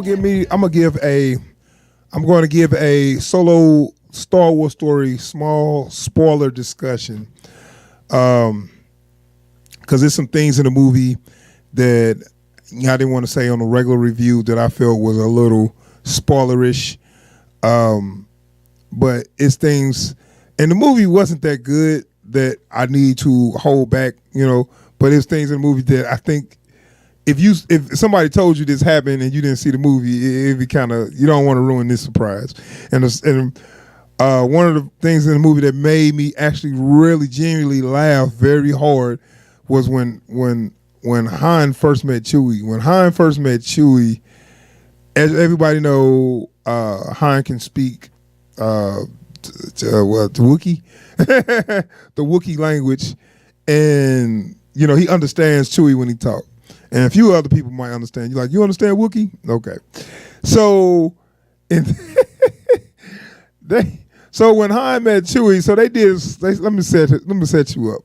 going to give a solo Star Wars story small spoiler discussion. Because there's some things in the movie that I didn't want to say on a regular review that I felt was a little spoilerish. But it's things, and the movie wasn't that good that I need to hold back, but it's things in the movie that I think if somebody told you this happened and you didn't see the movie, it'd be kind of, you don't want to ruin this surprise. And one of the things in the movie that made me actually really genuinely laugh very hard was when Han first met Chewie. When Han first met Chewie, as everybody know, Han can speak the Wookiee, the Wookiee language, and he understands Chewie when he talks. And a few other people might understand. You're like, you understand Wookiee? Okay. So, so when Han met Chewie, so let me set you up.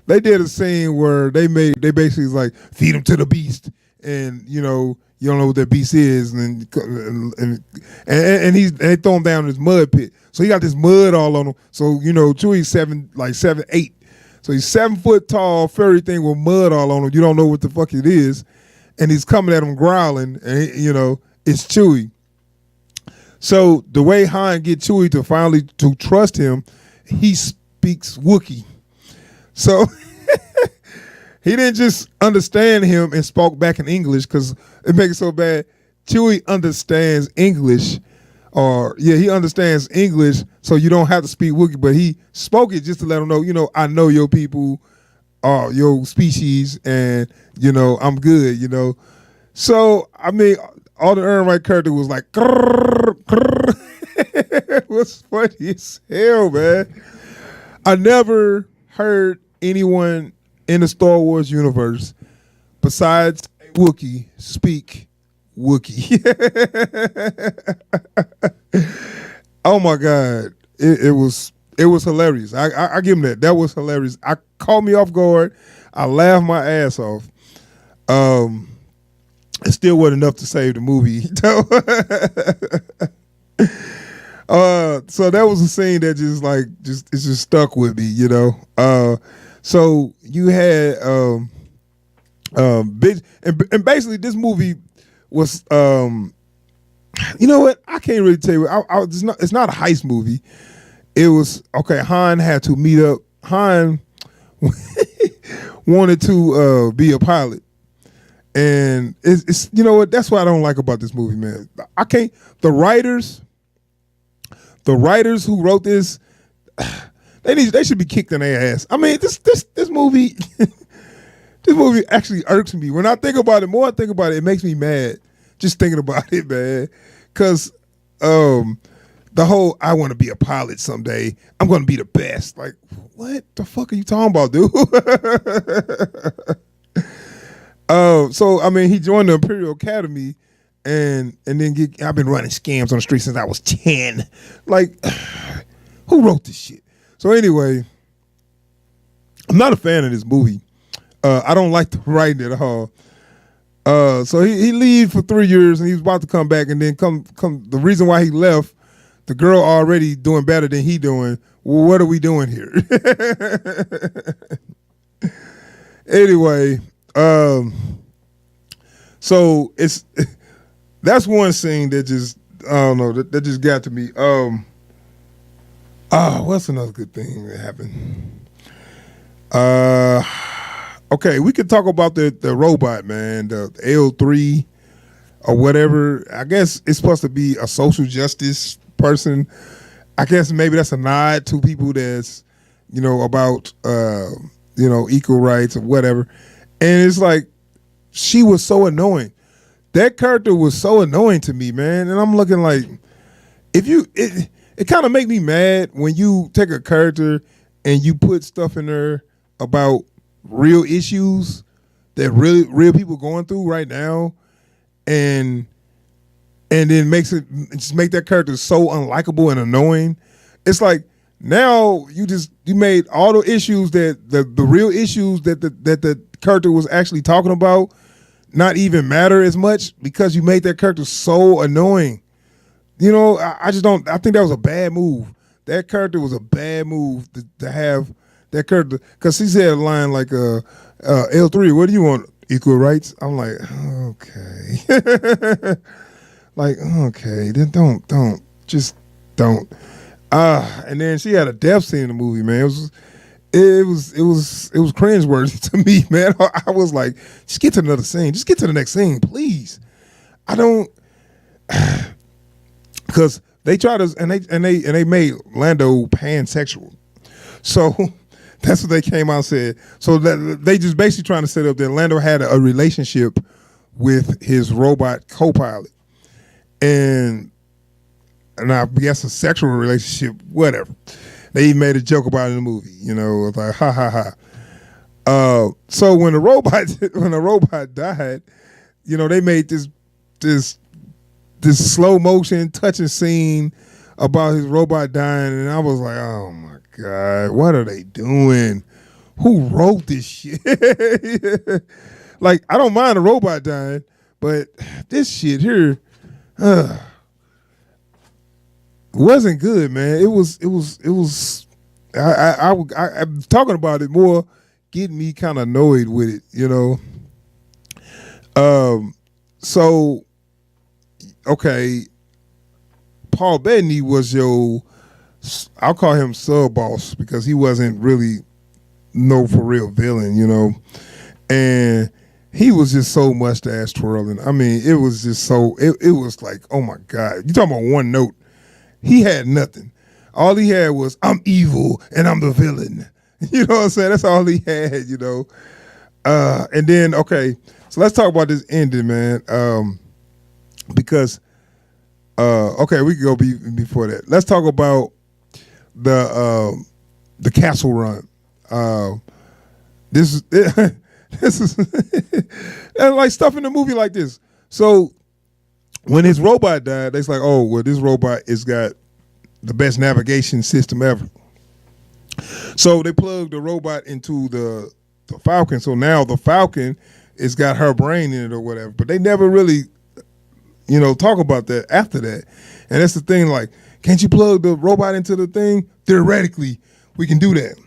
They did a scene where they basically like feed him to the beast, and you don't know what that beast is, and they throw him down in this mud pit. So he got this mud all on him. So Chewie's 7, 8. So he's 7 foot tall, furry thing with mud all on him. You don't know what the fuck it is, and he's coming at him growling, and it's Chewie. So the way Han get Chewie to finally to trust him, he speaks Wookiee. So he didn't just understand him and spoke back in English, because it makes it so bad. Chewie understands English, he understands English, so you don't have to speak Wookiee, but he spoke it just to let him know, I know your people, your species, and, I'm good, So, I mean, Alden Ehrenreich character was like, grrr, grrr. It was funny as hell, man. I never heard anyone in the Star Wars universe besides Wookiee speak Wookiee. Oh my God. It was hilarious. I give him that. That was hilarious. I caught me off guard. I laughed my ass off. It still wasn't enough to save the movie. So that was a scene that it just stuck with me, So you had and basically this movie was you know what? I can't really tell you. It's not a heist movie. It was Han had to meet up. Han wanted to be a pilot, and it's that's what I don't like about this movie, man. I can't. The writers who wrote this, they should be kicked in their ass. I mean, this movie. This movie actually irks me. When I think about it, more I think about it, it makes me mad just thinking about it, man. Because the whole, I want to be a pilot someday. I'm going to be the best. Like, what the fuck are you talking about, dude? So, I mean, he joined the Imperial Academy and then I've been running scams on the street since I was 10. Like, who wrote this shit? So anyway, I'm not a fan of this movie. I don't like the writing at all. So he leave for 3 years, and he was about to come back, and then come. The reason why he left, the girl already doing better than he doing. Well, what are we doing here? Anyway, so that's one scene that just, I don't know, that just got to me. What's another good thing that happened? Okay, we could talk about the robot, man, the L3 or whatever. I guess it's supposed to be a social justice person. I guess maybe that's a nod to people that's, about, equal rights or whatever. And it's like, she was so annoying. That character was so annoying to me, man. And I'm looking like, it kind of make me mad when you take a character and you put stuff in there about real issues that real people going through right now, and then just make that character so unlikable and annoying. It's like, now you made all the issues that the real issues that the character was actually talking about. not even matter as much because you made that character so annoying. I just don't. I think that was a bad move. That character was a bad move to have that character, because he said a line like, L3, what do you want? Equal rights? I'm like, okay. Like, okay, then don't. Just don't. And then she had a death scene in the movie, man. It was cringeworthy to me, man. I was like, just get to another scene. Just get to the next scene, please. I don't, because they tried to, and they made Lando pansexual. So that's what they came out and said. So that they just basically trying to set up that Lando had a relationship with his robot co-pilot, and I guess a sexual relationship, whatever. They even made a joke about it in the movie, it was like, ha ha ha. So when the robot died, they made this slow motion touching scene about his robot dying, and I was like, oh my God, what are they doing? Who wrote this shit? Like, I don't mind a robot dying, but this shit here wasn't good, man. It was. I'm talking about it more, getting me kind of annoyed with it, So, okay, Paul Bettany was I'll call him sub boss, because he wasn't really no for real villain, and he was just so mustache twirling. I mean, it was just so. It was like, oh my God, you talking about one note. He had nothing. All he had was, I'm evil and I'm the villain. You know what I'm saying? That's all he had, And then, okay, so let's talk about this ending, man. Because, okay, we can go before that. Let's talk about the castle run. This is and like stuff in the movie like this. So when his robot died, they's like, oh, well, this robot has got the best navigation system ever. So they plugged the robot into the Falcon. So now the Falcon has got her brain in it or whatever. But they never really, talk about that after that. And that's the thing, like, can't you plug the robot into the thing? Theoretically, we can do that.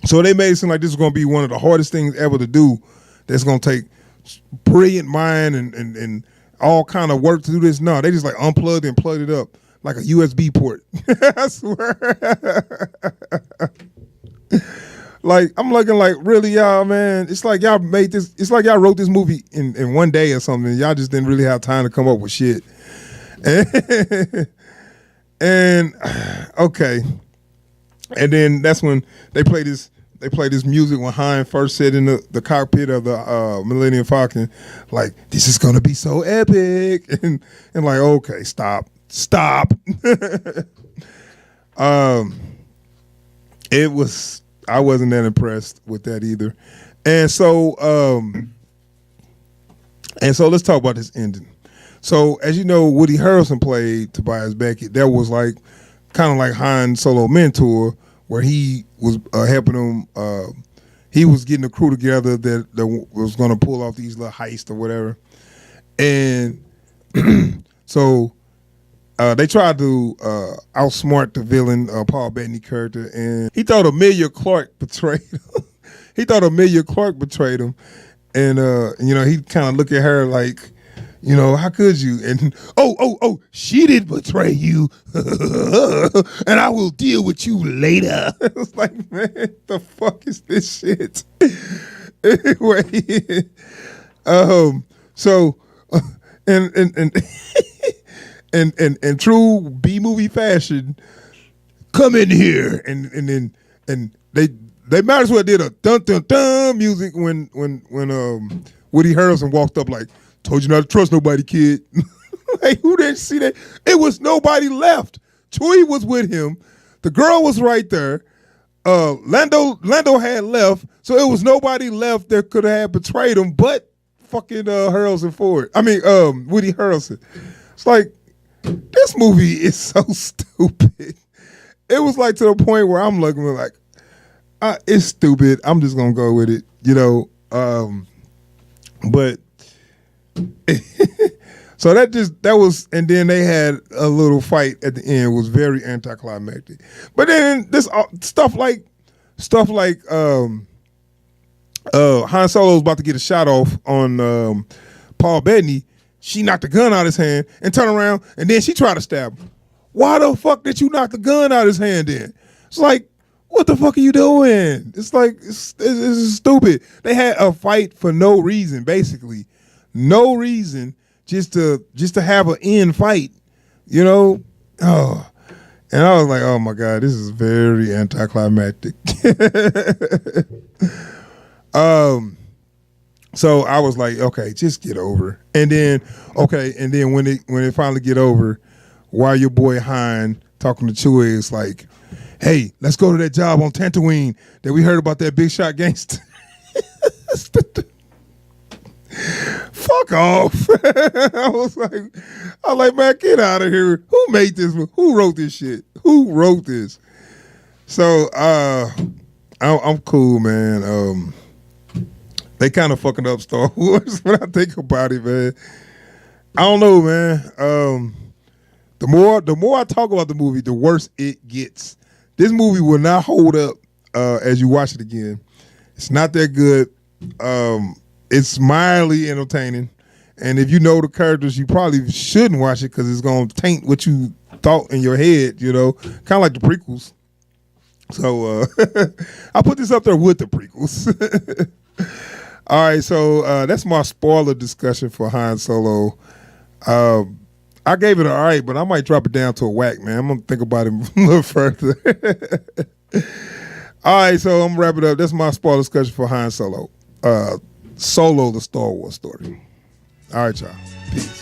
So they made it seem like this is going to be one of the hardest things ever to do. That's going to take brilliant mind and all kind of work to do this. No, they just like unplugged and plugged it up like a USB port. I swear. Like, I'm looking like, really, y'all, man? It's like y'all made this, it's like y'all wrote this movie in one day or something. Y'all just didn't really have time to come up with shit. And okay. And then that's when they play this music when Han first said in the cockpit of the Millennium Falcon, like, this is gonna be so epic, and like, okay, stop. It was, I wasn't that impressed with that either, and so let's talk about this ending. So as you know, Woody Harrelson played Tobias Beckett. That was like kind of like Han Solo mentor, where he was helping him. He was getting a crew together that was going to pull off these little heists or whatever. And so they tried to outsmart the villain, Paul Bettany character, and he thought Emilia Clarke betrayed him. And he kind of looked at her like, how could you? And oh, she did betray you, and I will deal with you later. It was like, man, the fuck is this shit? Anyway, so and true B movie fashion, come in here, and they might as well did a dun dun dun music when Woody Harrelson walked up like, told you not to trust nobody, kid. Like, who didn't see that? It was nobody left. Chewie was with him. The girl was right there. Lando had left, so it was nobody left that could have betrayed him but fucking Harrelson Ford. I mean, Woody Harrelson. It's like, this movie is so stupid. It was like to the point where I'm looking like, it's stupid. I'm just gonna go with it, But So that was, and then they had a little fight at the end. It was very anticlimactic. But then this stuff like Han Solo's about to get a shot off on Paul Bettany. She knocked the gun out of his hand and turned around, and then she tried to stab him. Why the fuck did you knock the gun out of his hand then? It's like, what the fuck are you doing? It's like, it's stupid. They had a fight for no reason, basically. No reason, just to have an end fight, you know? Oh. And I was like, oh my God, this is very anticlimactic. So I was like, okay, just get over. And then when it finally get over, while your boy Han talking to Chewie is like, hey, let's go to that job on Tatooine that we heard about, that big shot gangster. Fuck off. I was like, man, get out of here. Who made this? Who wrote this shit? Who wrote this? So I'm cool, man. They kind of fucking up Star Wars when I think about it, man. I don't know, man. The more I talk about the movie, the worse it gets. This movie will not hold up as you watch it again. It's not that good. It's mildly entertaining, and if you know the characters, you probably shouldn't watch it because it's gonna taint what you thought in your head. You know, kind of like the prequels. So I put this up there with the prequels. All right, so that's my spoiler discussion for Han Solo. I gave it an all right, but I might drop it down to a whack, man. I'm gonna think about it a little further. All right, so I'm gonna wrap it up. That's my spoiler discussion for Han Solo. Solo, the Star Wars story. All right, y'all. Peace.